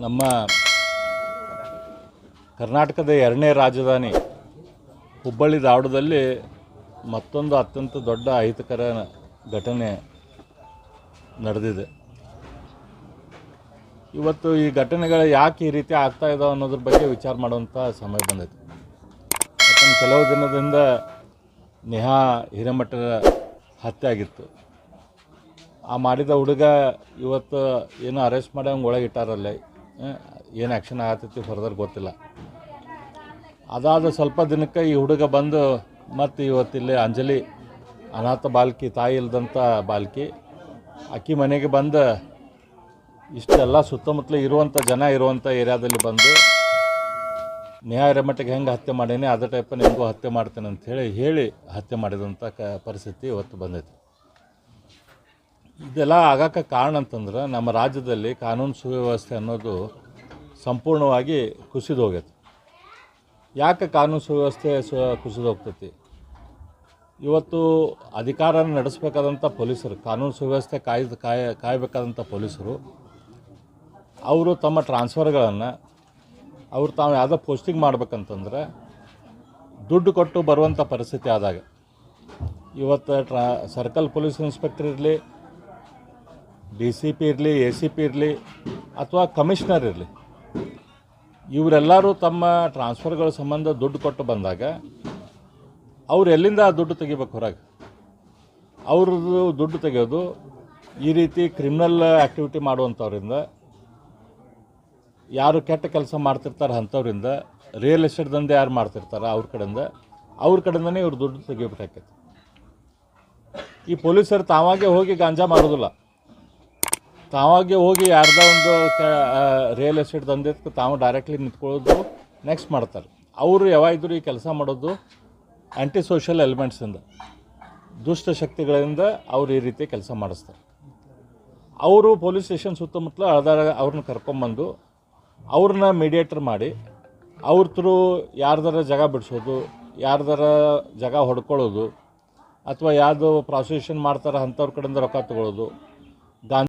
ನಮ್ಮ ಕರ್ನಾಟಕದ ಎರಡನೇ ರಾಜಧಾನಿ ಹುಬ್ಬಳ್ಳಿ ಧಾರವಾಡದಲ್ಲಿ ಮತ್ತೊಂದು ಅತ್ಯಂತ ದೊಡ್ಡ ಅಹಿತಕರ ಘಟನೆ ನಡೆದಿದೆ. ಇವತ್ತು ಈ ಘಟನೆಗಳು ಯಾಕೆ ಈ ರೀತಿ ಆಗ್ತಾ ಇದ್ದಾವೆ ಅನ್ನೋದ್ರ ಬಗ್ಗೆ ವಿಚಾರ ಮಾಡುವಂಥ ಸಮಯ ಬಂದೈತೆ. ಯಾಕಂದ್ರೆ ಕೆಲವು ದಿನದಿಂದ ನೇಹಾ ಹಿರೇಮಠದ ಹತ್ಯೆ ಆಗಿತ್ತು. ಆ ಮಾಡಿದ ಹುಡುಗ ಇವತ್ತು ಏನೋ ಅರೆಸ್ಟ್ ಮಾಡಿ ಅವ್ನು ಒಳಗಿಟ್ಟಾರಲ್ಲ, ಏನು ಆ್ಯಕ್ಷನ್ ಆಗತ್ತೈತಿ ಫರ್ದರ್ ಗೊತ್ತಿಲ್ಲ. ಅದಾದ ಸ್ವಲ್ಪ ದಿನಕ್ಕೆ ಈ ಹುಡುಗ ಬಂದು ಮತ್ತು ಇವತ್ತಿಲ್ಲಿ ಅಂಜಲಿ ಅನಾಥ ಬಾಲಕಿ, ತಾಯಿ ಇಲ್ಲದಂಥ ಬಾಲಕಿ, ಆಕಿ ಮನೆಗೆ ಬಂದು ಇಷ್ಟೆಲ್ಲ ಸುತ್ತಮುತ್ತಲು ಇರುವಂಥ ಜನ ಇರುವಂಥ ಏರಿಯಾದಲ್ಲಿ ಬಂದು ನೇಹಾ ಹಿರೇಮಠಗೆ ಹೆಂಗೆ ಹತ್ಯೆ ಮಾಡೀನಿ ಅದೇ ಟೈಪ್ ನಿಮಗೂ ಹತ್ಯೆ ಮಾಡ್ತೇನೆ ಅಂಥೇಳಿ ಹೇಳಿ ಹತ್ಯೆ ಮಾಡಿದಂಥ ಪರಿಸ್ಥಿತಿ ಇವತ್ತು ಬಂದೈತಿ. ಇದೆಲ್ಲ ಆಗೋಕ್ಕೆ ಕಾರಣ ಅಂತಂದ್ರೆ ನಮ್ಮ ರಾಜ್ಯದಲ್ಲಿ ಕಾನೂನು ಸುವ್ಯವಸ್ಥೆ ಅನ್ನೋದು ಸಂಪೂರ್ಣವಾಗಿ ಕುಸಿದು ಹೋಗೈತೆ. ಯಾಕೆ ಕಾನೂನು ಸುವ್ಯವಸ್ಥೆ ಕುಸಿದು ಹೋಗ್ತೈತಿ? ಇವತ್ತು ಅಧಿಕಾರ ನಡೆಸಬೇಕಾದಂಥ ಪೊಲೀಸರು, ಕಾನೂನು ಸುವ್ಯವಸ್ಥೆ ಕಾಯಬೇಕಾದಂಥ ಪೊಲೀಸರು, ಅವರು ತಮ್ಮ ಟ್ರಾನ್ಸ್ಫರ್ಗಳನ್ನು ಅವ್ರು ತಾವು ಯಾವುದೋ ಪೋಸ್ಟಿಂಗ್ ಮಾಡ್ಬೇಕಂತಂದ್ರೆ ದುಡ್ಡು ಕೊಟ್ಟು ಬರುವಂಥ ಪರಿಸ್ಥಿತಿ ಆದಾಗ, ಇವತ್ತು ಸರ್ಕಲ್ ಪೊಲೀಸ್ ಇನ್ಸ್ಪೆಕ್ಟರ್ ಇರಲಿ, DCP ಇರಲಿ, ACP ಇರಲಿ ಅಥವಾ ಕಮಿಷನರ್ ಇರಲಿ, ಇವರೆಲ್ಲರೂ ತಮ್ಮ ಟ್ರಾನ್ಸ್ಫರ್ಗಳ ಸಂಬಂಧ ದುಡ್ಡು ಕೊಟ್ಟು ಬಂದಾಗ ಅವ್ರು ಎಲ್ಲಿಂದ ಆ ದುಡ್ಡು ತೆಗಿಬೇಕು ಹೊರಗೆ? ಅವ್ರದ್ದು ದುಡ್ಡು ತೆಗೆಯೋದು ಈ ರೀತಿ ಕ್ರಿಮಿನಲ್ ಆ್ಯಕ್ಟಿವಿಟಿ ಮಾಡುವಂಥವ್ರಿಂದ, ಯಾರು ಕೆಟ್ಟ ಕೆಲಸ ಮಾಡ್ತಿರ್ತಾರೆ ಅಂಥವ್ರಿಂದ, ರಿಯಲ್ ಎಸ್ಟೇಟ್ ದಂಧೆ ಯಾರು ಮಾಡ್ತಿರ್ತಾರೆ ಅವ್ರ ಕಡೆಯಿಂದನೇ ಇವ್ರು ದುಡ್ಡು ತೆಗಿಬೇಕಾಕೈತಿ. ಈ ಪೊಲೀಸರು ತಾವಾಗೆ ಹೋಗಿ ಗಾಂಜಾ ಮಾಡೋದಿಲ್ಲ, ತಾವಾಗೆ ಹೋಗಿ ಯಾರ್ದೋ ಒಂದು ರಿಯಲ್ ಎಸ್ಟೇಟ್ ದಂಧೆಗೆ ತಾವು ಡೈರೆಕ್ಟ್ಲಿ ನಿಂತ್ಕೊಳ್ಳೋದು ನೆಕ್ಸ್ಟ್ ಮಾಡ್ತಾರೆ. ಅವರು ಯಾವಾಗಿದ್ದರೂ ಈ ಕೆಲಸ ಮಾಡೋದು ಆ್ಯಂಟಿ ಸೋಷಿಯಲ್ ಎಲಿಮೆಂಟ್ಸಿಂದ, ದುಷ್ಟ ಶಕ್ತಿಗಳಿಂದ ಅವ್ರು ಈ ರೀತಿ ಕೆಲಸ ಮಾಡಿಸ್ತಾರೆ. ಅವರು ಪೊಲೀಸ್ ಸ್ಟೇಷನ್ ಸುತ್ತಮುತ್ತಲು ಅವ್ರನ್ನ ಕರ್ಕೊಂಬಂದು ಅವ್ರನ್ನ ಮೀಡಿಯೇಟರ್ ಮಾಡಿ ಅವ್ರ ಥ್ರೂ ಯಾರ್ದಾರ ಜಾಗ ಬಿಡಿಸೋದು, ಯಾರ್ದಾರ ಜಾಗ ಹೊಡ್ಕೊಳ್ಳೋದು, ಅಥವಾ ಯಾವುದು ಪ್ರಾಸಿಕ್ಯೂಷನ್ ಮಾಡ್ತಾರೆ ಅಂಥವ್ರ ಕಡೆಯಿಂದ ರೊಕ್ಕ ತೊಗೊಳ್ಳೋದು,